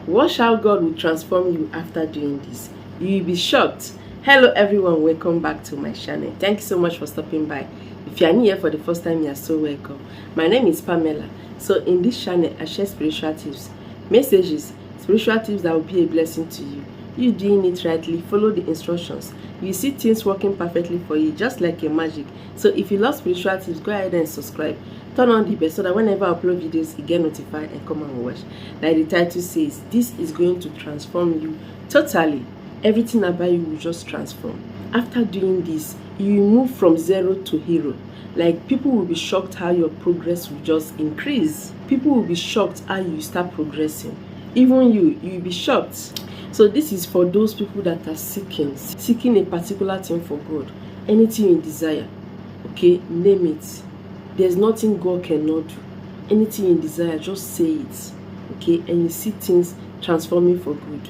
Watch how God will transform you after doing this. You will be shocked. Hello everyone, welcome back to my channel. Thank you so much for stopping by. If you are new here for the first time, you are so welcome. My name is Pamela. So in this channel, I share spiritual tips, messages, spiritual tips that will be a blessing to you. You doing it rightly, follow the instructions. You see things working perfectly for you, just like a magic. So if you love spiritual tips, go ahead and subscribe. Turn on the bell so that whenever I upload videos, you get notified and come and watch. Like the title says, this is going to transform you totally. Everything about you will just transform. After doing this, you will move from zero to hero. Like, people will be shocked how your progress will just increase. People will be shocked how you start progressing. Even you will be shocked. So this is for those people that are seeking a particular thing for God. Anything you desire, okay, name it. There's nothing God cannot do. Anything you desire, just say it, okay, and you see things transforming for good.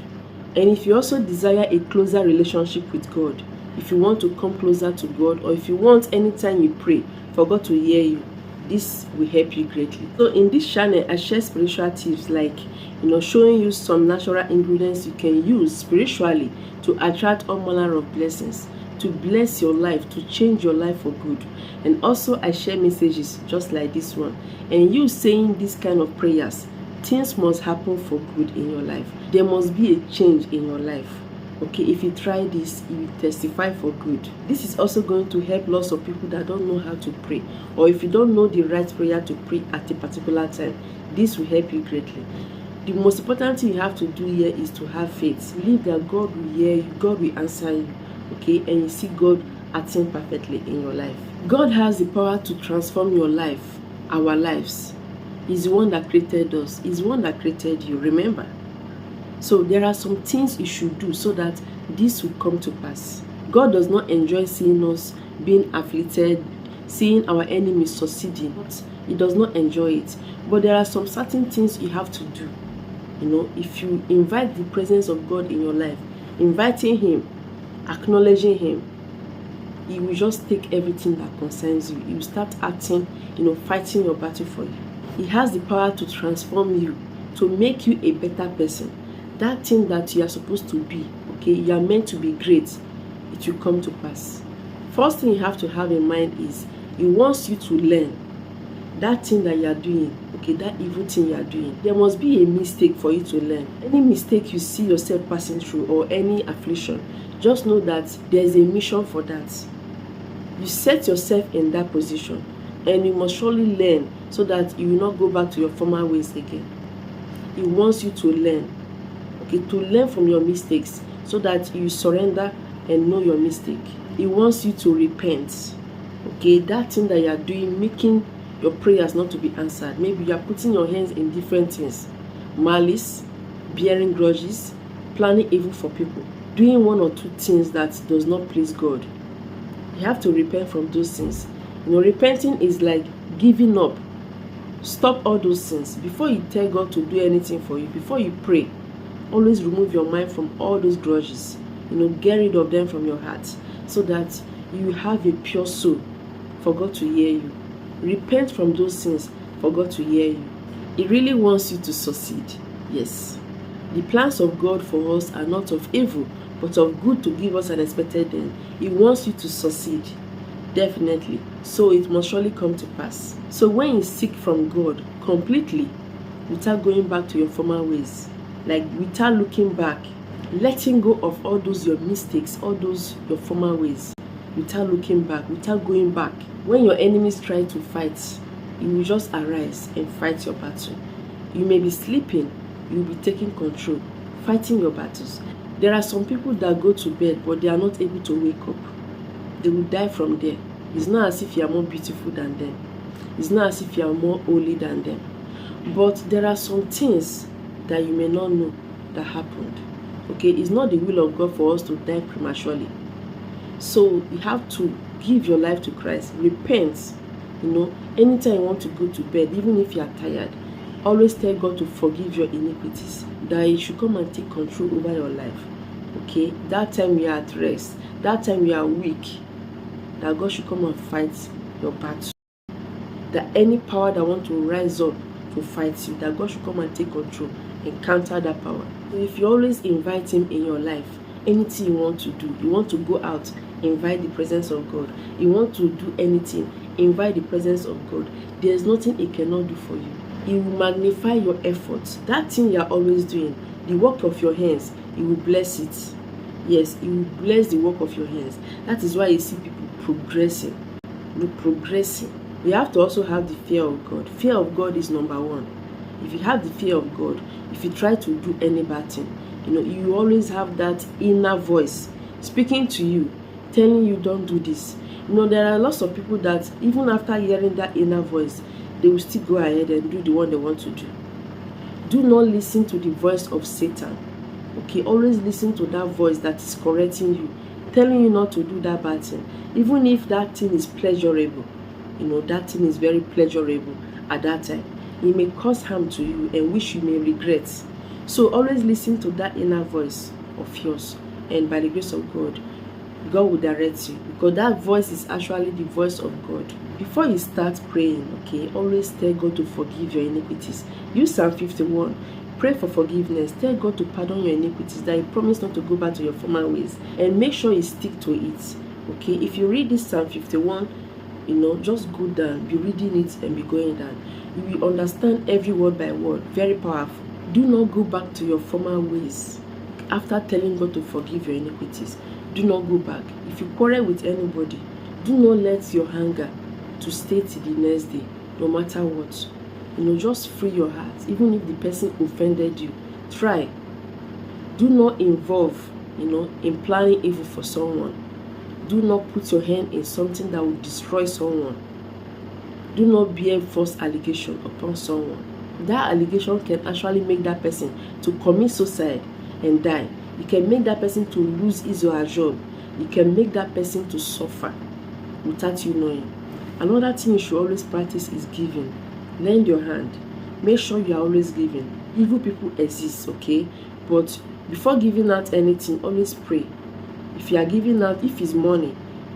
And if you also desire a closer relationship with God, if you want to come closer to God, or if you want anytime you pray for God to hear you, this will help you greatly. So in this channel, I share spiritual tips like, showing you some natural ingredients you can use spiritually to attract all manner of blessings, to bless your life, to change your life for good. And also I share messages just like this one. And you saying this kind of prayers, things must happen for good in your life. There must be a change in your life. Okay, if you try this, you will testify for good. This is also going to help lots of people that don't know how to pray, or if you don't know the right prayer to pray at a particular time, this will help you greatly. The most important thing you have to do here is to have faith. Believe that God will hear you, God will answer you, okay, and you see God acting perfectly in your life. God has the power to transform your life, our lives. He's the one that created us. He's the one that created you, remember. So there are some things you should do so that this will come to pass. God does not enjoy seeing us being afflicted, seeing our enemies succeeding. He does not enjoy it. But there are some certain things you have to do. If you invite the presence of God in your life, inviting Him, acknowledging Him, He will just take everything that concerns you. He will start acting, fighting your battle for you. He has the power to transform you, to make you a better person. That thing that you are supposed to be, okay, you are meant to be great, it will come to pass. First thing you have to have in mind is, He wants you to learn that thing that you are doing, okay, that evil thing you are doing. There must be a mistake for you to learn. Any mistake you see yourself passing through, or any affliction, just know that there is a mission for that. You set yourself in that position, and you must surely learn so that you will not go back to your former ways again. He wants you to learn, okay, to learn from your mistakes so that you surrender and know your mistake. He wants you to repent, okay, that thing that you are doing, making your prayers not to be answered. Maybe you are putting your hands in different things, malice, bearing grudges, planning evil for people, doing one or two things that does not please God. You have to repent from those things. Repenting is like giving up. Stop all those things. Before you tell God to do anything for you, before you pray, always remove your mind from all those grudges. Get rid of them from your heart so that you have a pure soul for God to hear you. Repent from those things for God to hear you. He really wants you to succeed. Yes. The plans of God for us are not of evil, but of good, to give us an expected end. He wants you to succeed. Definitely. So it must surely come to pass. So when you seek from God completely, without going back to your former ways, like without looking back, letting go of all those your mistakes, all those your former ways, without looking back, without going back. When your enemies try to fight, you will just arise and fight your battle. You may be sleeping, you will be taking control, fighting your battles. There are some people that go to bed, but they are not able to wake up. They will die from there. It's not as if you are more beautiful than them. It's not as if you are more holy than them. But there are some things that you may not know that happened. Okay, it's not the will of God for us to die prematurely. So you have to give your life to Christ. Repent. Anytime you want to go to bed, even if you are tired, always tell God to forgive your iniquities, that He should come and take control over your life. Okay, that time you are at rest, that time you are weak, that God should come and fight your battle. That any power that want to rise up to fight you, that God should come and take control encounter that power. So if you always invite him in your life, anything you want to do, you want to go out, invite the presence of God. You want to do anything, invite the presence of God. There's nothing he cannot do for you. He will magnify your efforts. That thing you are always doing, the work of your hands, he will bless it. Yes, he will bless the work of your hands. That is why you see people progressing. Progressing. You have to also have the fear of God. Fear of God is number one. If you have the fear of God, if you try to do any bad thing, you always have that inner voice speaking to you, telling you don't do this. There are lots of people that even after hearing that inner voice, they will still go ahead and do the one they want to do. Do not listen to the voice of Satan. Okay, always listen to that voice that is correcting you, telling you not to do that bad thing. Even if that thing is pleasurable, that thing is very pleasurable at that time, it may cause harm to you and which you may regret. So always listen to that inner voice of yours, and by the grace of God, God will direct you, because that voice is actually the voice of God. Before you start praying, okay, always tell God to forgive your iniquities. Use Psalm 51. Pray for forgiveness. Tell God to pardon your iniquities, that you promise not to go back to your former ways, and make sure you stick to it. Okay, if you read this Psalm 51, just go down, be reading it and be going down. You will understand every word by word. Very powerful. Do not go back to your former ways. After telling God to forgive your iniquities, do not go back. If you quarrel with anybody, do not let your anger to stay till the next day, no matter what. Just free your heart. Even if the person offended you, try. Do not involve, in planning evil for someone. Do not put your hand in something that will destroy someone. Do not bear false allegation upon someone. That allegation can actually make that person to commit suicide and die. It can make that person to lose his or her job. It can make that person to suffer without you knowing. Another thing you should always practice is giving. Lend your hand. Make sure you are always giving. Evil people exist, okay? But before giving out anything, always pray. If you are giving out, if it's money,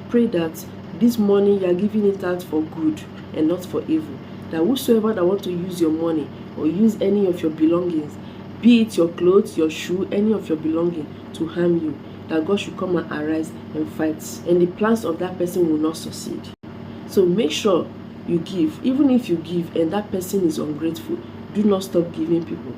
pray that this money you are giving it out for good and not for evil. That whosoever that want to use your money or use any of your belongings, be it your clothes, your shoe, any of your belongings, to harm you, that God should come and arise and fight, and the plans of that person will not succeed. So make sure you give. Even if you give and that person is ungrateful, do not stop giving people.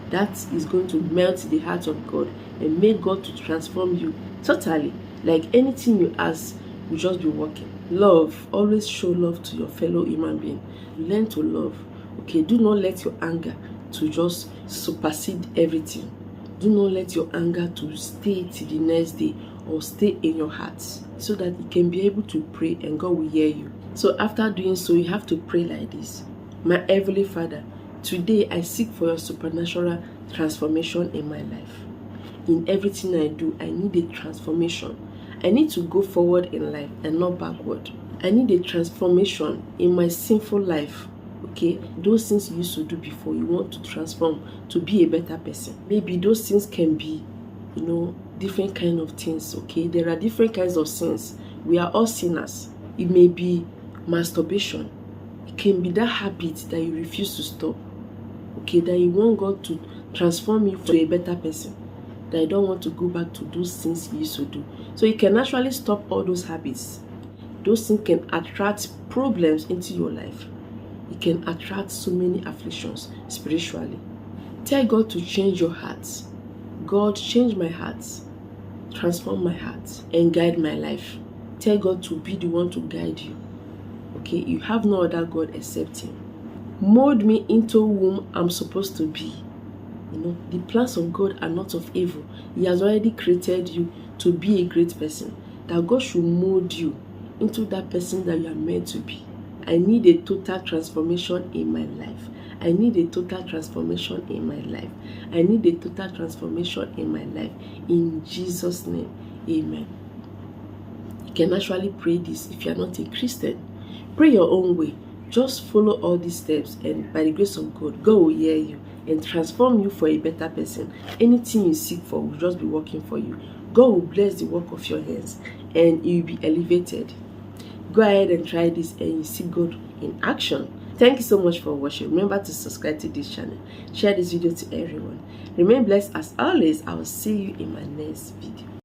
That is going to melt the heart of God and make God to transform you totally. Like anything you ask will just be working. Love. Always show love to your fellow human being. Learn to love. Okay, do not let your anger to just supersede everything. Do not let your anger to stay till the next day or stay in your heart, so that you can be able to pray and God will hear you. So after doing so, you have to pray like this. My Heavenly Father, today I seek for your supernatural transformation in my life. In everything I do, I need a transformation. I need to go forward in life and not backward. I need a transformation in my sinful life. Okay, those things you used to do before, you want to transform to be a better person. Maybe those things can be, different kind of things. Okay, there are different kinds of sins. We are all sinners. It may be masturbation. It can be that habit that you refuse to stop. Okay, that you want God to transform you to a better person. That you don't want to go back to those things you used to do. So you can actually stop all those habits. Those things can attract problems into your life. It can attract so many afflictions spiritually. Tell God to change your heart. God, change my heart. Transform my heart and guide my life. Tell God to be the one to guide you. Okay, you have no other God except Him. Mold me into whom I'm supposed to be. The plans of God are not of evil. He has already created you to be a great person. That God should mold you into that person that you are meant to be. I need a total transformation in my life. I need a total transformation in my life. I need a total transformation in my life. In Jesus' name, amen. You can actually pray this if you are not a Christian. Pray your own way. Just follow all these steps, and by the grace of God, God will hear you and transform you for a better person. Anything you seek for will just be working for you. God will bless the work of your hands and you will be elevated. Go ahead and try this and you see God in action. Thank you so much for watching. Remember to subscribe to this channel. Share this video to everyone. Remain blessed as always. I will see you in my next video.